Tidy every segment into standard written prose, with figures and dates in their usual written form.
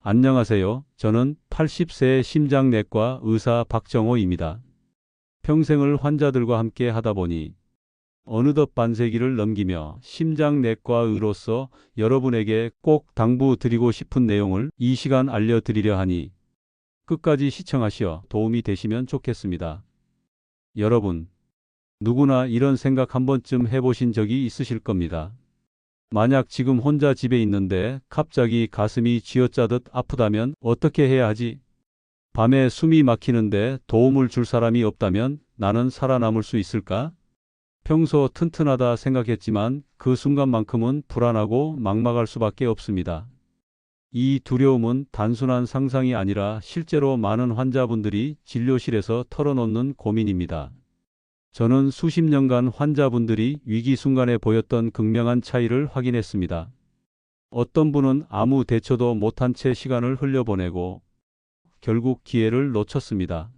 안녕하세요. 저는 80세 심장내과 의사 박정호입니다. 평생을 환자들과 함께 하다 보니 어느덧 반세기를 넘기며 심장내과의로서 여러분에게 꼭 당부드리고 싶은 내용을 이 시간 알려드리려 하니 끝까지 시청하시어 도움이 되시면 좋겠습니다. 여러분, 누구나 이런 생각 한 번쯤 해보신 적이 있으실 겁니다. 만약 지금 혼자 집에 있는데 갑자기 가슴이 쥐어짜듯 아프다면 어떻게 해야 하지? 밤에 숨이 막히는데 도움을 줄 사람이 없다면 나는 살아남을 수 있을까? 평소 튼튼하다 생각했지만 그 순간만큼은 불안하고 막막할 수밖에 없습니다. 이 두려움은 단순한 상상이 아니라 실제로 많은 환자분들이 진료실에서 털어놓는 고민입니다. 저는 수십 년간 환자분들이 위기 순간에 보였던 극명한 차이를 확인했습니다. 어떤 분은 아무 대처도 못한 채 시간을 흘려보내고 결국 기회를 놓쳤습니다.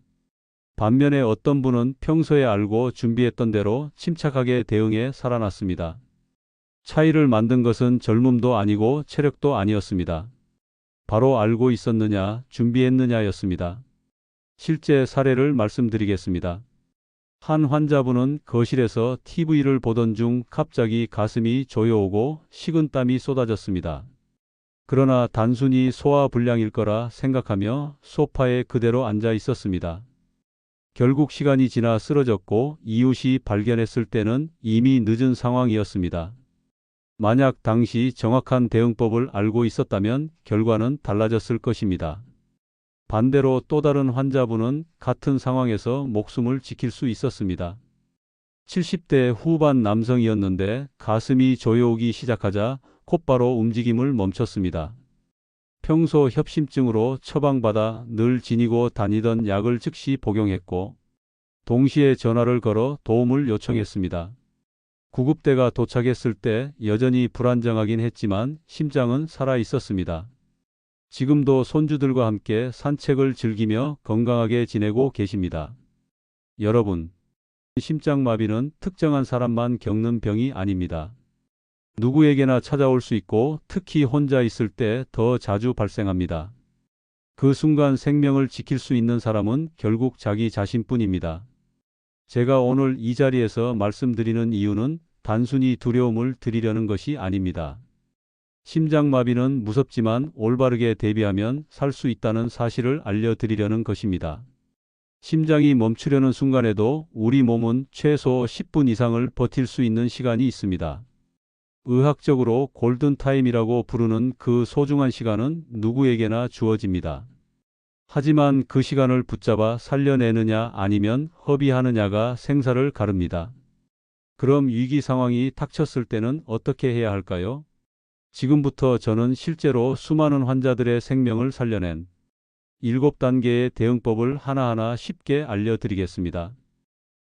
반면에 어떤 분은 평소에 알고 준비했던 대로 침착하게 대응해 살아났습니다. 차이를 만든 것은 젊음도 아니고 체력도 아니었습니다. 바로 알고 있었느냐, 준비했느냐였습니다. 실제 사례를 말씀드리겠습니다. 한 환자분은 거실에서 TV를 보던 중 갑자기 가슴이 조여오고 식은땀이 쏟아졌습니다. 그러나 단순히 소화불량일 거라 생각하며 소파에 그대로 앉아 있었습니다. 결국 시간이 지나 쓰러졌고 이웃이 발견했을 때는 이미 늦은 상황이었습니다. 만약 당시 정확한 대응법을 알고 있었다면 결과는 달라졌을 것입니다. 반대로 또 다른 환자분은 같은 상황에서 목숨을 지킬 수 있었습니다. 70대 후반 남성이었는데 가슴이 조여오기 시작하자 곧바로 움직임을 멈췄습니다. 평소 협심증으로 처방받아 늘 지니고 다니던 약을 즉시 복용했고 동시에 전화를 걸어 도움을 요청했습니다. 구급대가 도착했을 때 여전히 불안정하긴 했지만 심장은 살아 있었습니다. 지금도 손주들과 함께 산책을 즐기며 건강하게 지내고 계십니다. 여러분, 심장마비는 특정한 사람만 겪는 병이 아닙니다. 누구에게나 찾아올 수 있고 특히 혼자 있을 때 더 자주 발생합니다. 그 순간 생명을 지킬 수 있는 사람은 결국 자기 자신뿐입니다. 제가 오늘 이 자리에서 말씀드리는 이유는 단순히 두려움을 드리려는 것이 아닙니다. 심장마비는 무섭지만 올바르게 대비하면 살 수 있다는 사실을 알려드리려는 것입니다. 심장이 멈추려는 순간에도 우리 몸은 최소 10분 이상을 버틸 수 있는 시간이 있습니다. 의학적으로 골든타임이라고 부르는 그 소중한 시간은 누구에게나 주어집니다. 하지만 그 시간을 붙잡아 살려내느냐 아니면 허비하느냐가 생사를 가릅니다. 그럼 위기 상황이 닥쳤을 때는 어떻게 해야 할까요? 지금부터 저는 실제로 수많은 환자들의 생명을 살려낸 7단계의 대응법을 하나하나 쉽게 알려드리겠습니다.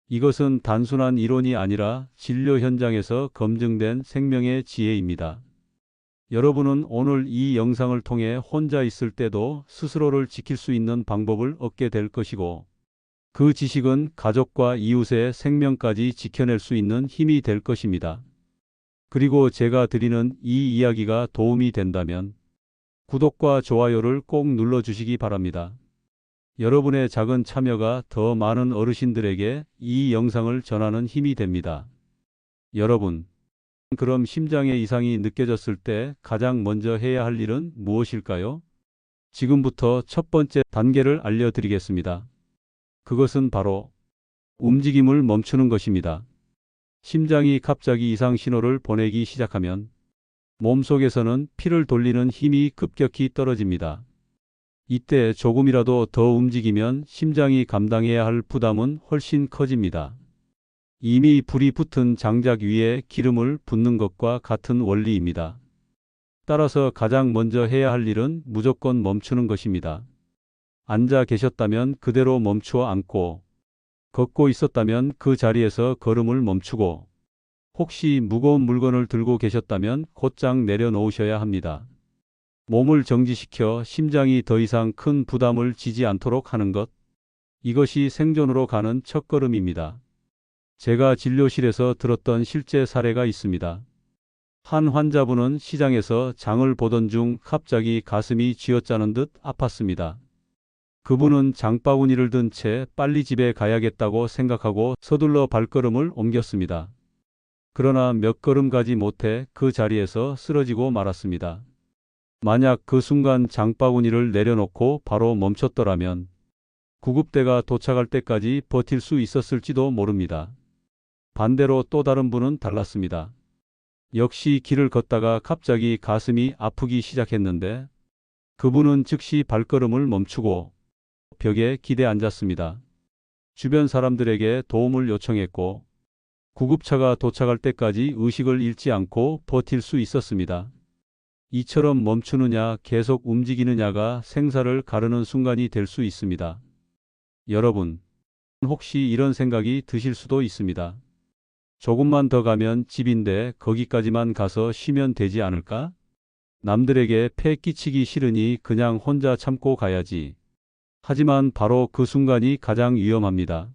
이것은 단순한 이론이 아니라 진료 현장에서 검증된 생명의 지혜입니다. 여러분은 오늘 이 영상을 통해 혼자 있을 때도 스스로를 지킬 수 있는 방법을 얻게 될 것이고 그 지식은 가족과 이웃의 생명까지 지켜낼 수 있는 힘이 될 것입니다. 그리고 제가 드리는 이 이야기가 도움이 된다면 구독과 좋아요를 꼭 눌러주시기 바랍니다. 여러분의 작은 참여가 더 많은 어르신들에게 이 영상을 전하는 힘이 됩니다. 여러분, 그럼 심장에 이상이 느껴졌을 때 가장 먼저 해야 할 일은 무엇일까요? 지금부터 첫 번째 단계를 알려드리겠습니다. 그것은 바로 움직임을 멈추는 것입니다. 심장이 갑자기 이상 신호를 보내기 시작하면 몸속에서는 피를 돌리는 힘이 급격히 떨어집니다. 이때 조금이라도 더 움직이면 심장이 감당해야 할 부담은 훨씬 커집니다. 이미 불이 붙은 장작 위에 기름을 붓는 것과 같은 원리입니다. 따라서 가장 먼저 해야 할 일은 무조건 멈추는 것입니다. 앉아 계셨다면 그대로 멈추어 앉고, 걷고 있었다면 그 자리에서 걸음을 멈추고, 혹시 무거운 물건을 들고 계셨다면 곧장 내려놓으셔야 합니다. 몸을 정지시켜 심장이 더 이상 큰 부담을 지지 않도록 하는 것, 이것이 생존으로 가는 첫걸음입니다. 제가 진료실에서 들었던 실제 사례가 있습니다. 한 환자분은 시장에서 장을 보던 중 갑자기 가슴이 쥐어짜는 듯 아팠습니다. 그분은 장바구니를 든 채 빨리 집에 가야겠다고 생각하고 서둘러 발걸음을 옮겼습니다. 그러나 몇 걸음 가지 못해 그 자리에서 쓰러지고 말았습니다. 만약 그 순간 장바구니를 내려놓고 바로 멈췄더라면 구급대가 도착할 때까지 버틸 수 있었을지도 모릅니다. 반대로 또 다른 분은 달랐습니다. 역시 길을 걷다가 갑자기 가슴이 아프기 시작했는데 그분은 즉시 발걸음을 멈추고 벽에 기대 앉았습니다. 주변 사람들에게 도움을 요청했고 구급차가 도착할 때까지 의식을 잃지 않고 버틸 수 있었습니다. 이처럼 멈추느냐 계속 움직이느냐가 생사를 가르는 순간이 될 수 있습니다. 여러분, 혹시 이런 생각이 드실 수도 있습니다. 조금만 더 가면 집인데 거기까지만 가서 쉬면 되지 않을까? 남들에게 폐 끼치기 싫으니 그냥 혼자 참고 가야지. 하지만 바로 그 순간이 가장 위험합니다.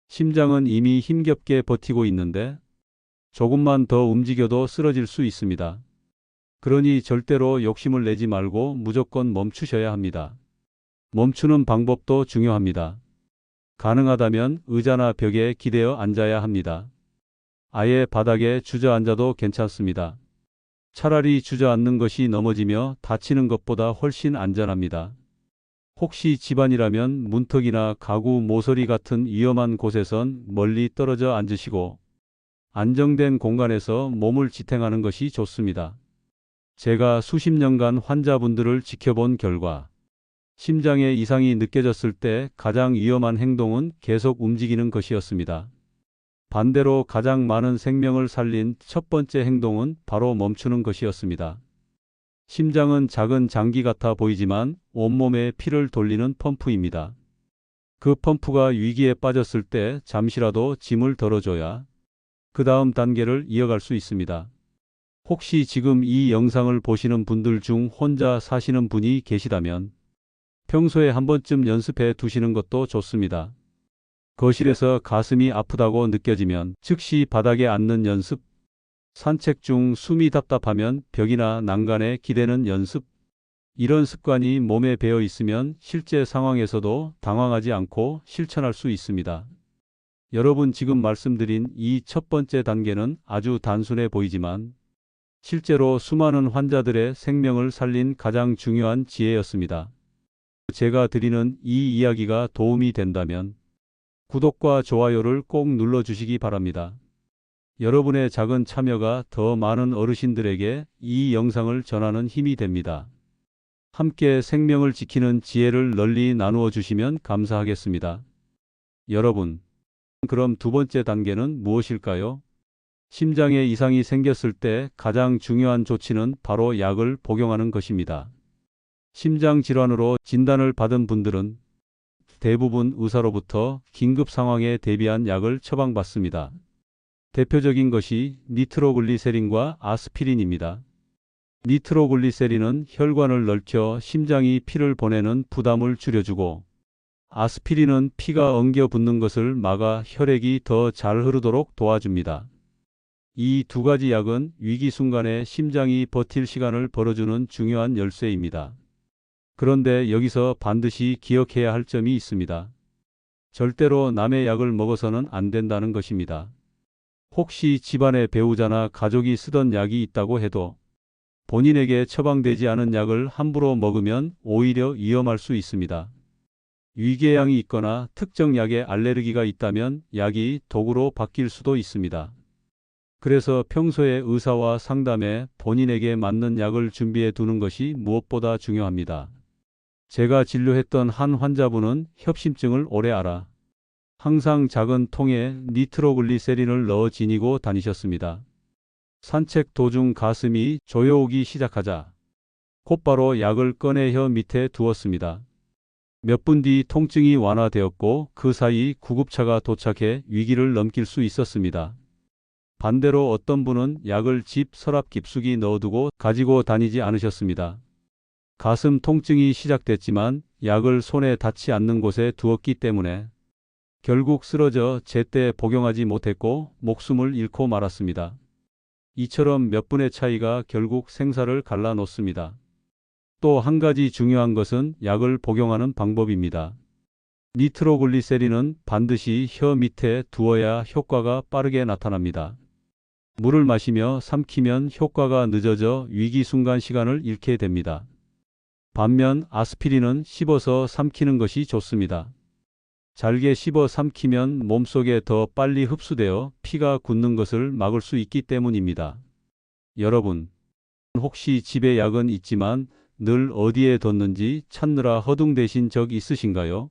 심장은 이미 힘겹게 버티고 있는데 조금만 더 움직여도 쓰러질 수 있습니다. 그러니 절대로 욕심을 내지 말고 무조건 멈추셔야 합니다. 멈추는 방법도 중요합니다. 가능하다면 의자나 벽에 기대어 앉아야 합니다. 아예 바닥에 주저앉아도 괜찮습니다. 차라리 주저앉는 것이 넘어지며 다치는 것보다 훨씬 안전합니다. 혹시 집안이라면 문턱이나 가구 모서리 같은 위험한 곳에선 멀리 떨어져 앉으시고 안정된 공간에서 몸을 지탱하는 것이 좋습니다. 제가 수십 년간 환자분들을 지켜본 결과 심장에 이상이 느껴졌을 때 가장 위험한 행동은 계속 움직이는 것이었습니다. 반대로 가장 많은 생명을 살린 첫 번째 행동은 바로 멈추는 것이었습니다. 심장은 작은 장기 같아 보이지만 온몸에 피를 돌리는 펌프입니다. 그 펌프가 위기에 빠졌을 때 잠시라도 짐을 덜어줘야 그 다음 단계를 이어갈 수 있습니다. 혹시 지금 이 영상을 보시는 분들 중 혼자 사시는 분이 계시다면 평소에 한 번쯤 연습해 두시는 것도 좋습니다. 거실에서 가슴이 아프다고 느껴지면 즉시 바닥에 앉는 연습, 산책 중 숨이 답답하면 벽이나 난간에 기대는 연습, 이런 습관이 몸에 배어 있으면 실제 상황에서도 당황하지 않고 실천할 수 있습니다. 여러분, 지금 말씀드린 이 첫 번째 단계는 아주 단순해 보이지만 실제로 수많은 환자들의 생명을 살린 가장 중요한 지혜였습니다. 제가 드리는 이 이야기가 도움이 된다면 구독과 좋아요를 꼭 눌러주시기 바랍니다. 여러분의 작은 참여가 더 많은 어르신들에게 이 영상을 전하는 힘이 됩니다. 함께 생명을 지키는 지혜를 널리 나누어 주시면 감사하겠습니다. 여러분, 그럼 두 번째 단계는 무엇일까요? 심장에 이상이 생겼을 때 가장 중요한 조치는 바로 약을 복용하는 것입니다. 심장 질환으로 진단을 받은 분들은 대부분 의사로부터 긴급 상황에 대비한 약을 처방받습니다. 대표적인 것이 니트로글리세린과 아스피린입니다. 니트로글리세린은 혈관을 넓혀 심장이 피를 보내는 부담을 줄여주고 아스피린은 피가 엉겨 붙는 것을 막아 혈액이 더 잘 흐르도록 도와줍니다. 이 두 가지 약은 위기 순간에 심장이 버틸 시간을 벌어주는 중요한 열쇠입니다. 그런데 여기서 반드시 기억해야 할 점이 있습니다. 절대로 남의 약을 먹어서는 안 된다는 것입니다. 혹시 집안에 배우자나 가족이 쓰던 약이 있다고 해도 본인에게 처방되지 않은 약을 함부로 먹으면 오히려 위험할 수 있습니다. 위궤양이 있거나 특정 약에 알레르기가 있다면 약이 독으로 바뀔 수도 있습니다. 그래서 평소에 의사와 상담해 본인에게 맞는 약을 준비해 두는 것이 무엇보다 중요합니다. 제가 진료했던 한 환자분은 협심증을 오래 앓아 항상 작은 통에 니트로글리세린을 넣어 지니고 다니셨습니다. 산책 도중 가슴이 조여오기 시작하자 곧바로 약을 꺼내 혀 밑에 두었습니다. 몇 분 뒤 통증이 완화되었고 그 사이 구급차가 도착해 위기를 넘길 수 있었습니다. 반대로 어떤 분은 약을 집 서랍 깊숙이 넣어두고 가지고 다니지 않으셨습니다. 가슴 통증이 시작됐지만 약을 손에 닿지 않는 곳에 두었기 때문에 결국 쓰러져 제때 복용하지 못했고 목숨을 잃고 말았습니다. 이처럼 몇 분의 차이가 결국 생사를 갈라놓습니다. 또 한 가지 중요한 것은 약을 복용하는 방법입니다. 니트로글리세린은 반드시 혀 밑에 두어야 효과가 빠르게 나타납니다. 물을 마시며 삼키면 효과가 늦어져 위기 순간 시간을 잃게 됩니다. 반면 아스피린은 씹어서 삼키는 것이 좋습니다. 잘게 씹어 삼키면 몸속에 더 빨리 흡수되어 피가 굳는 것을 막을 수 있기 때문입니다. 여러분, 혹시 집에 약은 있지만 늘 어디에 뒀는지 찾느라 허둥대신 적 있으신가요?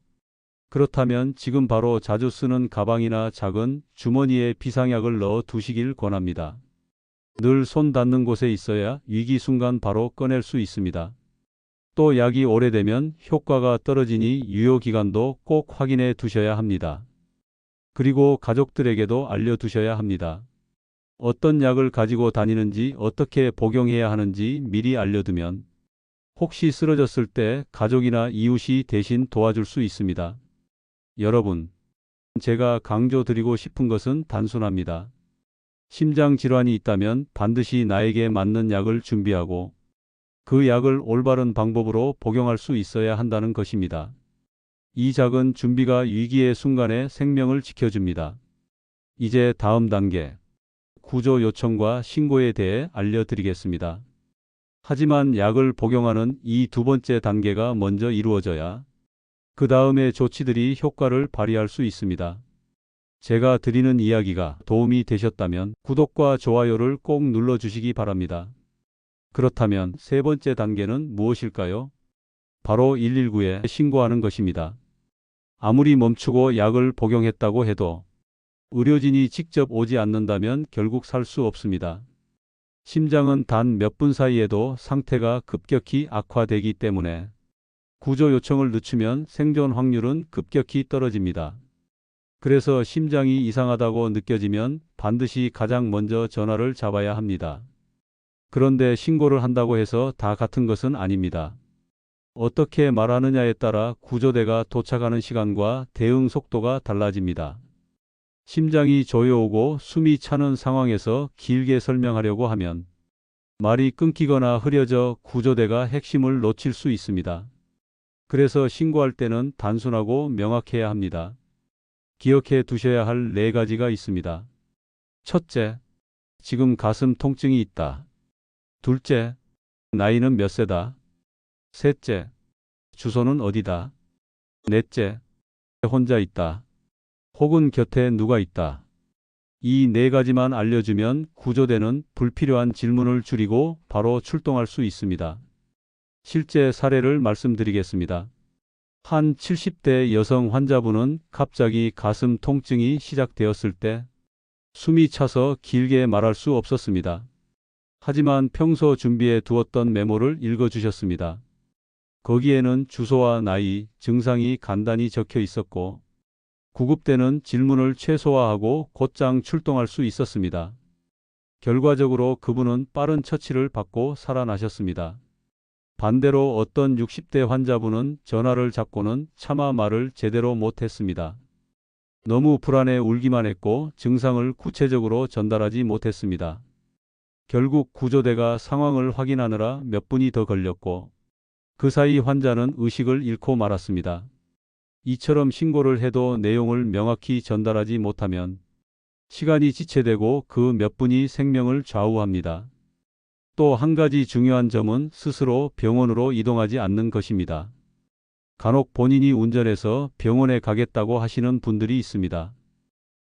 그렇다면 지금 바로 자주 쓰는 가방이나 작은 주머니에 비상약을 넣어 두시길 권합니다. 늘 손 닿는 곳에 있어야 위기 순간 바로 꺼낼 수 있습니다. 또 약이 오래되면 효과가 떨어지니 유효기간도 꼭 확인해 두셔야 합니다. 그리고 가족들에게도 알려두셔야 합니다. 어떤 약을 가지고 다니는지 어떻게 복용해야 하는지 미리 알려두면 혹시 쓰러졌을 때 가족이나 이웃이 대신 도와줄 수 있습니다. 여러분, 제가 강조드리고 싶은 것은 단순합니다. 심장 질환이 있다면 반드시 나에게 맞는 약을 준비하고 그 약을 올바른 방법으로 복용할 수 있어야 한다는 것입니다. 이 작은 준비가 위기의 순간에 생명을 지켜줍니다. 이제 다음 단계, 구조 요청과 신고에 대해 알려드리겠습니다. 하지만 약을 복용하는 이 두 번째 단계가 먼저 이루어져야 그 다음의 조치들이 효과를 발휘할 수 있습니다. 제가 드리는 이야기가 도움이 되셨다면 구독과 좋아요를 꼭 눌러주시기 바랍니다. 그렇다면 세 번째 단계는 무엇일까요? 바로 119에 신고하는 것입니다. 아무리 멈추고 약을 복용했다고 해도 의료진이 직접 오지 않는다면 결국 살 수 없습니다. 심장은 단 몇 분 사이에도 상태가 급격히 악화되기 때문에 구조 요청을 늦추면 생존 확률은 급격히 떨어집니다. 그래서 심장이 이상하다고 느껴지면 반드시 가장 먼저 전화를 잡아야 합니다. 그런데 신고를 한다고 해서 다 같은 것은 아닙니다. 어떻게 말하느냐에 따라 구조대가 도착하는 시간과 대응 속도가 달라집니다. 심장이 조여오고 숨이 차는 상황에서 길게 설명하려고 하면 말이 끊기거나 흐려져 구조대가 핵심을 놓칠 수 있습니다. 그래서 신고할 때는 단순하고 명확해야 합니다. 기억해 두셔야 할 네 가지가 있습니다. 첫째, 지금 가슴 통증이 있다. 둘째, 나이는 몇 세다. 셋째, 주소는 어디다. 넷째, 혼자 있다. 혹은 곁에 누가 있다. 이 네 가지만 알려주면 구조대는 불필요한 질문을 줄이고 바로 출동할 수 있습니다. 실제 사례를 말씀드리겠습니다. 한 70대 여성 환자분은 갑자기 가슴 통증이 시작되었을 때 숨이 차서 길게 말할 수 없었습니다. 하지만 평소 준비해 두었던 메모를 읽어주셨습니다. 거기에는 주소와 나이, 증상이 간단히 적혀 있었고 구급대는 질문을 최소화하고 곧장 출동할 수 있었습니다. 결과적으로 그분은 빠른 처치를 받고 살아나셨습니다. 반대로 어떤 60대 환자분은 전화를 잡고는 차마 말을 제대로 못했습니다. 너무 불안해 울기만 했고 증상을 구체적으로 전달하지 못했습니다. 결국 구조대가 상황을 확인하느라 몇 분이 더 걸렸고 그 사이 환자는 의식을 잃고 말았습니다. 이처럼 신고를 해도 내용을 명확히 전달하지 못하면 시간이 지체되고 그 몇 분이 생명을 좌우합니다. 또 한 가지 중요한 점은 스스로 병원으로 이동하지 않는 것입니다. 간혹 본인이 운전해서 병원에 가겠다고 하시는 분들이 있습니다.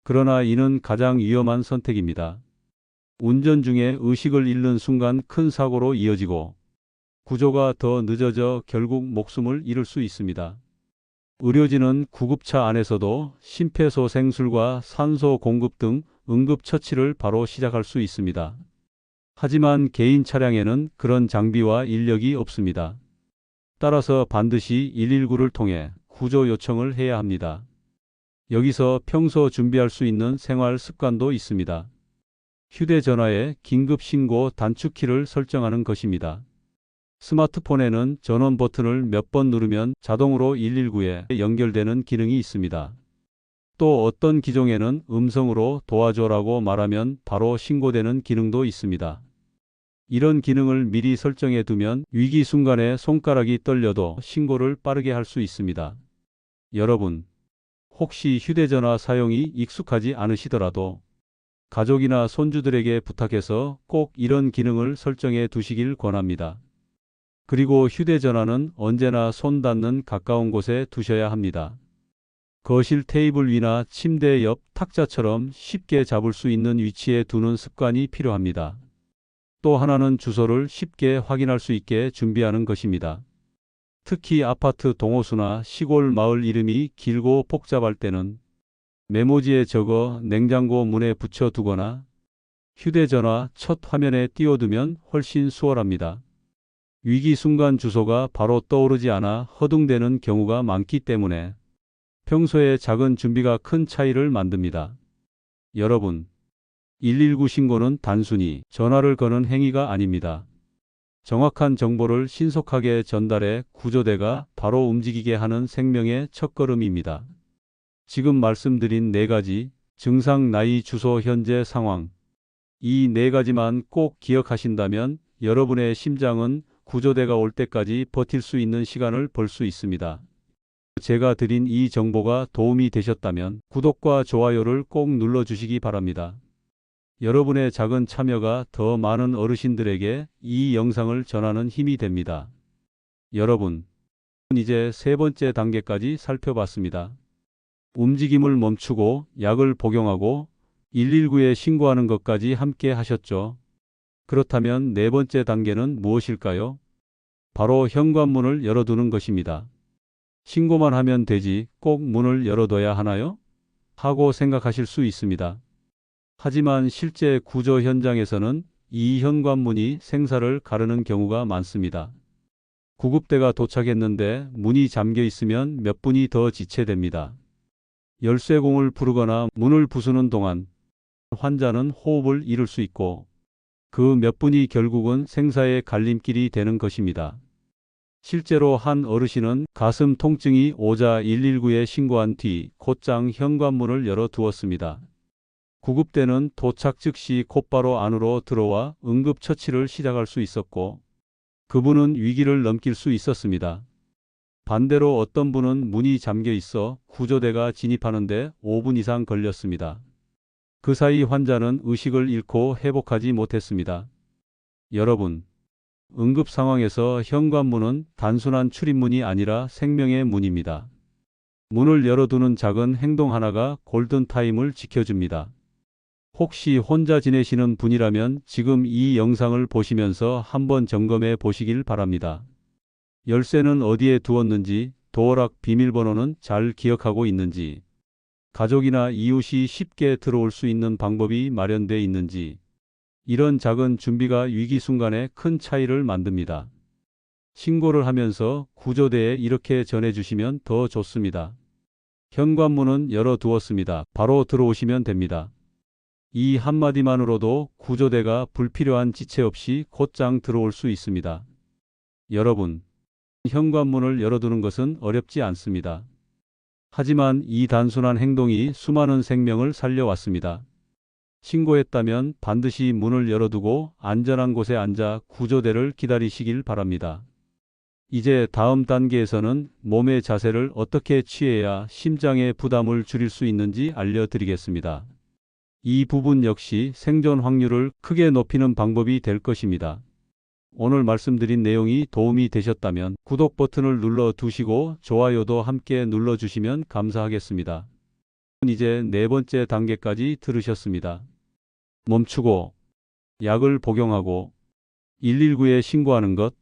그러나 이는 가장 위험한 선택입니다. 운전 중에 의식을 잃는 순간 큰 사고로 이어지고 구조가 더 늦어져 결국 목숨을 잃을 수 있습니다. 의료진은 구급차 안에서도 심폐소생술과 산소 공급 등 응급처치를 바로 시작할 수 있습니다. 하지만 개인 차량에는 그런 장비와 인력이 없습니다. 따라서 반드시 119를 통해 구조 요청을 해야 합니다. 여기서 평소 준비할 수 있는 생활 습관도 있습니다. 휴대전화에 긴급신고 단축키를 설정하는 것입니다. 스마트폰에는 전원 버튼을 몇 번 누르면 자동으로 119에 연결되는 기능이 있습니다. 또 어떤 기종에는 음성으로 도와줘라고 말하면 바로 신고되는 기능도 있습니다. 이런 기능을 미리 설정해 두면 위기 순간에 손가락이 떨려도 신고를 빠르게 할 수 있습니다. 여러분, 혹시 휴대전화 사용이 익숙하지 않으시더라도 가족이나 손주들에게 부탁해서 꼭 이런 기능을 설정해 두시길 권합니다. 그리고 휴대전화는 언제나 손 닿는 가까운 곳에 두셔야 합니다. 거실 테이블 위나 침대 옆 탁자처럼 쉽게 잡을 수 있는 위치에 두는 습관이 필요합니다. 또 하나는 주소를 쉽게 확인할 수 있게 준비하는 것입니다. 특히 아파트 동호수나 시골 마을 이름이 길고 복잡할 때는 메모지에 적어 냉장고 문에 붙여 두거나 휴대전화 첫 화면에 띄워두면 훨씬 수월합니다. 위기 순간 주소가 바로 떠오르지 않아 허둥대는 경우가 많기 때문에 평소에 작은 준비가 큰 차이를 만듭니다. 여러분, 119 신고는 단순히 전화를 거는 행위가 아닙니다. 정확한 정보를 신속하게 전달해 구조대가 바로 움직이게 하는 생명의 첫걸음입니다. 지금 말씀드린 4가지 증상, 나이, 주소, 현재 상황. 이 4가지만 꼭 기억하신다면 여러분의 심장은 구조대가 올 때까지 버틸 수 있는 시간을 벌 수 있습니다. 제가 드린 이 정보가 도움이 되셨다면 구독과 좋아요를 꼭 눌러주시기 바랍니다. 여러분의 작은 참여가 더 많은 어르신들에게 이 영상을 전하는 힘이 됩니다. 여러분, 이제 3번째 단계까지 살펴봤습니다. 움직임을 멈추고 약을 복용하고 119에 신고하는 것까지 함께 하셨죠. 그렇다면 4번째 단계는 무엇일까요? 바로 현관문을 열어두는 것입니다. 신고만 하면 되지 꼭 문을 열어둬야 하나요? 하고 생각하실 수 있습니다. 하지만 실제 구조 현장에서는 이 현관문이 생사를 가르는 경우가 많습니다. 구급대가 도착했는데 문이 잠겨 있으면 몇 분이 더 지체됩니다. 열쇠공을 부르거나 문을 부수는 동안 환자는 호흡을 잃을 수 있고 그 몇 분이 결국은 생사의 갈림길이 되는 것입니다. 실제로 한 어르신은 가슴 통증이 오자 119에 신고한 뒤 곧장 현관문을 열어두었습니다. 구급대는 도착 즉시 곧바로 안으로 들어와 응급처치를 시작할 수 있었고 그분은 위기를 넘길 수 있었습니다. 반대로 어떤 분은 문이 잠겨 있어 구조대가 진입하는데 5분 이상 걸렸습니다. 그 사이 환자는 의식을 잃고 회복하지 못했습니다. 여러분, 응급 상황에서 현관문은 단순한 출입문이 아니라 생명의 문입니다. 문을 열어두는 작은 행동 하나가 골든타임을 지켜줍니다. 혹시 혼자 지내시는 분이라면 지금 이 영상을 보시면서 한번 점검해 보시길 바랍니다. 열쇠는 어디에 두었는지, 도어락 비밀번호는 잘 기억하고 있는지, 가족이나 이웃이 쉽게 들어올 수 있는 방법이 마련되어 있는지, 이런 작은 준비가 위기 순간에 큰 차이를 만듭니다. 신고를 하면서 구조대에 이렇게 전해주시면 더 좋습니다. 현관문은 열어두었습니다. 바로 들어오시면 됩니다. 이 한마디만으로도 구조대가 불필요한 지체 없이 곧장 들어올 수 있습니다. 여러분, 현관문을 열어두는 것은 어렵지 않습니다. 하지만 이 단순한 행동이 수많은 생명을 살려왔습니다. 신고했다면 반드시 문을 열어두고 안전한 곳에 앉아 구조대를 기다리시길 바랍니다. 이제 다음 단계에서는 몸의 자세를 어떻게 취해야 심장의 부담을 줄일 수 있는지 알려드리겠습니다. 이 부분 역시 생존 확률을 크게 높이는 방법이 될 것입니다. 오늘 말씀드린 내용이 도움이 되셨다면 구독 버튼을 눌러 두시고 좋아요도 함께 눌러주시면 감사하겠습니다. 이제 4번째 단계까지 들으셨습니다. 멈추고 약을 복용하고 119에 신고하는 것,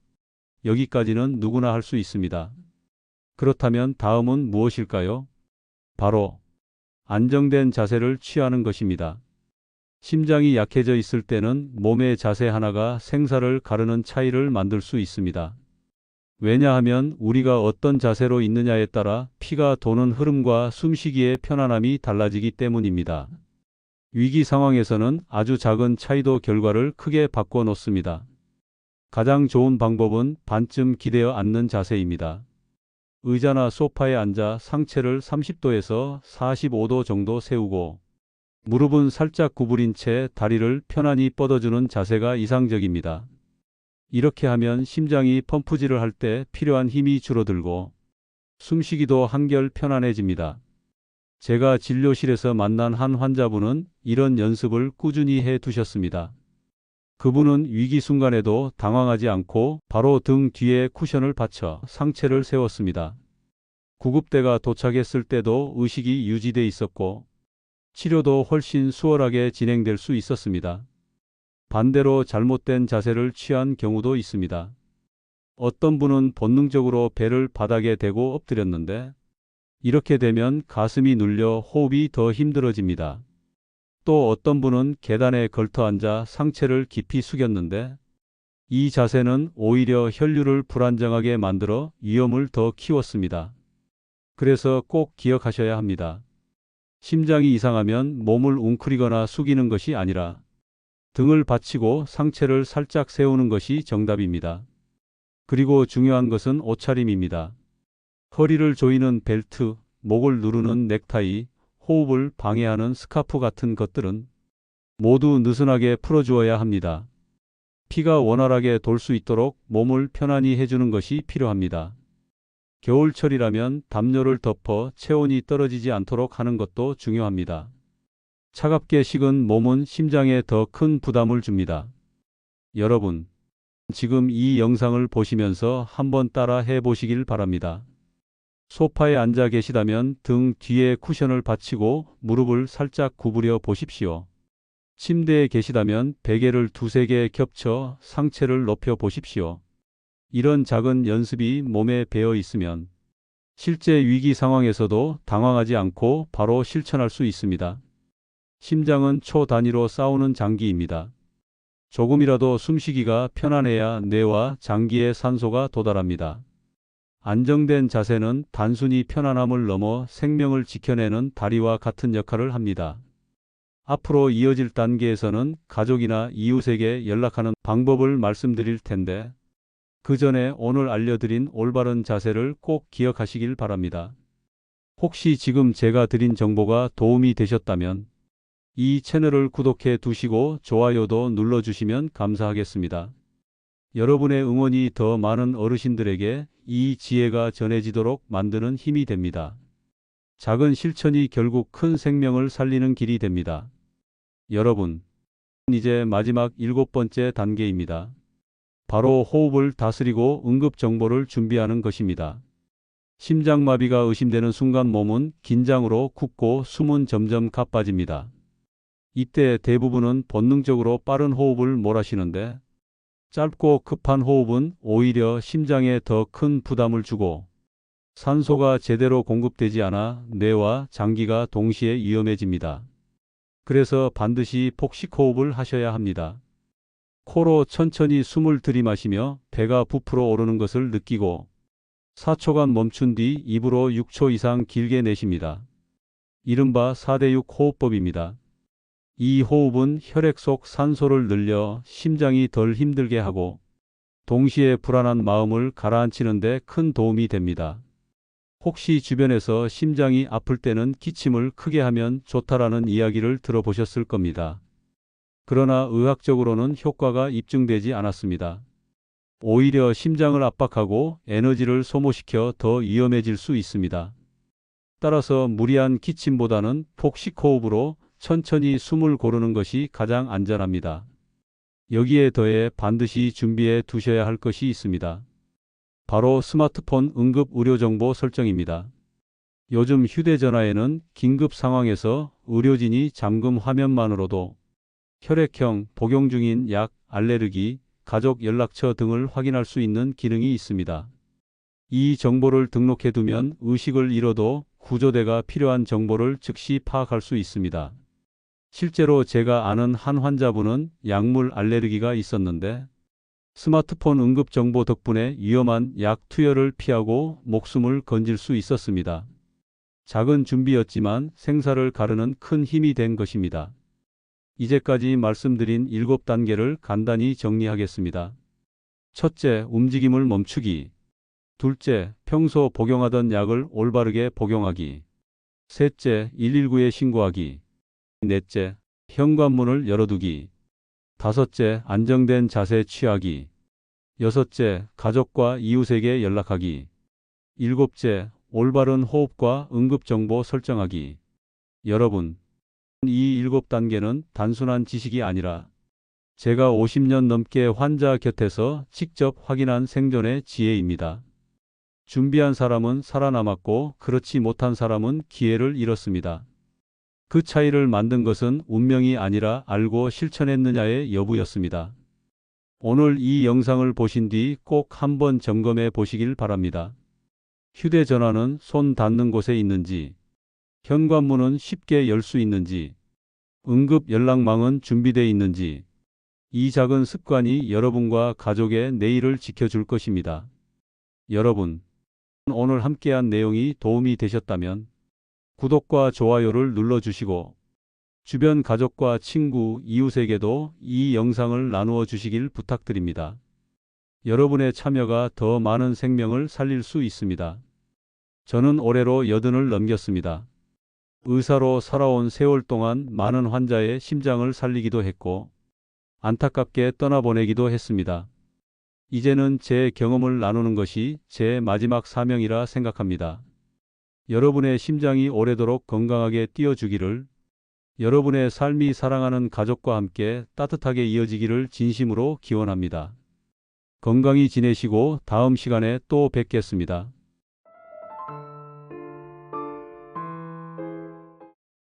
여기까지는 누구나 할 수 있습니다. 그렇다면 다음은 무엇일까요? 바로 안정된 자세를 취하는 것입니다. 심장이 약해져 있을 때는 몸의 자세 하나가 생사를 가르는 차이를 만들 수 있습니다. 왜냐하면 우리가 어떤 자세로 있느냐에 따라 피가 도는 흐름과 숨쉬기의 편안함이 달라지기 때문입니다. 위기 상황에서는 아주 작은 차이도 결과를 크게 바꿔 놓습니다. 가장 좋은 방법은 반쯤 기대어 앉는 자세입니다. 의자나 소파에 앉아 상체를 30도에서 45도 정도 세우고 무릎은 살짝 구부린 채 다리를 편안히 뻗어주는 자세가 이상적입니다. 이렇게 하면 심장이 펌프질을 할 때 필요한 힘이 줄어들고 숨쉬기도 한결 편안해집니다. 제가 진료실에서 만난 한 환자분은 이런 연습을 꾸준히 해 두셨습니다. 그분은 위기 순간에도 당황하지 않고 바로 등 뒤에 쿠션을 받쳐 상체를 세웠습니다. 구급대가 도착했을 때도 의식이 유지돼 있었고 치료도 훨씬 수월하게 진행될 수 있었습니다. 반대로 잘못된 자세를 취한 경우도 있습니다. 어떤 분은 본능적으로 배를 바닥에 대고 엎드렸는데 이렇게 되면 가슴이 눌려 호흡이 더 힘들어집니다. 또 어떤 분은 계단에 걸터 앉아 상체를 깊이 숙였는데 이 자세는 오히려 혈류를 불안정하게 만들어 위험을 더 키웠습니다. 그래서 꼭 기억하셔야 합니다. 심장이 이상하면 몸을 웅크리거나 숙이는 것이 아니라 등을 받치고 상체를 살짝 세우는 것이 정답입니다. 그리고 중요한 것은 옷차림입니다. 허리를 조이는 벨트, 목을 누르는 넥타이, 호흡을 방해하는 스카프 같은 것들은 모두 느슨하게 풀어주어야 합니다. 피가 원활하게 돌 수 있도록 몸을 편안히 해주는 것이 필요합니다. 겨울철이라면 담요를 덮어 체온이 떨어지지 않도록 하는 것도 중요합니다. 차갑게 식은 몸은 심장에 더 큰 부담을 줍니다. 여러분, 지금 이 영상을 보시면서 한번 따라 해보시길 바랍니다. 소파에 앉아 계시다면 등 뒤에 쿠션을 받치고 무릎을 살짝 구부려 보십시오. 침대에 계시다면 베개를 두세 개 겹쳐 상체를 높여 보십시오. 이런 작은 연습이 몸에 배어 있으면 실제 위기 상황에서도 당황하지 않고 바로 실천할 수 있습니다. 심장은 초 단위로 싸우는 장기입니다. 조금이라도 숨쉬기가 편안해야 뇌와 장기에 산소가 도달합니다. 안정된 자세는 단순히 편안함을 넘어 생명을 지켜내는 다리와 같은 역할을 합니다. 앞으로 이어질 단계에서는 가족이나 이웃에게 연락하는 방법을 말씀드릴 텐데 그 전에 오늘 알려드린 올바른 자세를 꼭 기억하시길 바랍니다. 혹시 지금 제가 드린 정보가 도움이 되셨다면 이 채널을 구독해 두시고 좋아요도 눌러주시면 감사하겠습니다. 여러분의 응원이 더 많은 어르신들에게 이 지혜가 전해지도록 만드는 힘이 됩니다. 작은 실천이 결국 큰 생명을 살리는 길이 됩니다. 여러분, 이제 마지막 7번째 단계입니다. 바로 호흡을 다스리고 응급 정보를 준비하는 것입니다. 심장마비가 의심되는 순간 몸은 긴장으로 굳고 숨은 점점 가빠집니다. 이때 대부분은 본능적으로 빠른 호흡을 몰아쉬는데 짧고 급한 호흡은 오히려 심장에 더 큰 부담을 주고 산소가 제대로 공급되지 않아 뇌와 장기가 동시에 위험해집니다. 그래서 반드시 폭식 호흡을 하셔야 합니다. 코로 천천히 숨을 들이마시며 배가 부풀어 오르는 것을 느끼고 4초간 멈춘 뒤 입으로 6초 이상 길게 내쉽니다. 이른바 4대6 호흡법입니다. 이 호흡은 혈액 속 산소를 늘려 심장이 덜 힘들게 하고 동시에 불안한 마음을 가라앉히는 데 큰 도움이 됩니다. 혹시 주변에서 심장이 아플 때는 기침을 크게 하면 좋다라는 이야기를 들어보셨을 겁니다. 그러나 의학적으로는 효과가 입증되지 않았습니다. 오히려 심장을 압박하고 에너지를 소모시켜 더 위험해질 수 있습니다. 따라서 무리한 기침보다는 폭식 호흡으로 천천히 숨을 고르는 것이 가장 안전합니다. 여기에 더해 반드시 준비해 두셔야 할 것이 있습니다. 바로 스마트폰 응급 의료 정보 설정입니다. 요즘 휴대전화에는 긴급 상황에서 의료진이 잠금 화면만으로도 혈액형, 복용 중인 약, 알레르기, 가족 연락처 등을 확인할 수 있는 기능이 있습니다. 이 정보를 등록해 두면 의식을 잃어도 구조대가 필요한 정보를 즉시 파악할 수 있습니다. 실제로 제가 아는 한 환자분은 약물 알레르기가 있었는데 스마트폰 응급 정보 덕분에 위험한 약 투여를 피하고 목숨을 건질 수 있었습니다. 작은 준비였지만 생사를 가르는 큰 힘이 된 것입니다. 이제까지 말씀드린 7단계를 간단히 정리하겠습니다. 첫째, 움직임을 멈추기. 둘째, 평소 복용하던 약을 올바르게 복용하기. 셋째, 119에 신고하기. 넷째, 현관문을 열어두기. 다섯째, 안정된 자세 취하기. 여섯째, 가족과 이웃에게 연락하기. 일곱째, 올바른 호흡과 응급정보 설정하기. 여러분, 이 7단계는 단순한 지식이 아니라 제가 50년 넘게 환자 곁에서 직접 확인한 생존의 지혜입니다. 준비한 사람은 살아남았고 그렇지 못한 사람은 기회를 잃었습니다. 그 차이를 만든 것은 운명이 아니라 알고 실천했느냐의 여부였습니다. 오늘 이 영상을 보신 뒤 꼭 한번 점검해 보시길 바랍니다. 휴대전화는 손 닿는 곳에 있는지, 현관문은 쉽게 열 수 있는지, 응급 연락망은 준비되어 있는지, 이 작은 습관이 여러분과 가족의 내일을 지켜줄 것입니다. 여러분, 오늘 함께한 내용이 도움이 되셨다면 구독과 좋아요를 눌러주시고 주변 가족과 친구, 이웃에게도 이 영상을 나누어 주시길 부탁드립니다. 여러분의 참여가 더 많은 생명을 살릴 수 있습니다. 저는 올해로 80을 넘겼습니다. 의사로 살아온 세월 동안 많은 환자의 심장을 살리기도 했고 안타깝게 떠나보내기도 했습니다. 이제는 제 경험을 나누는 것이 제 마지막 사명이라 생각합니다. 여러분의 심장이 오래도록 건강하게 뛰어주기를, 여러분의 삶이 사랑하는 가족과 함께 따뜻하게 이어지기를 진심으로 기원합니다. 건강히 지내시고 다음 시간에 또 뵙겠습니다.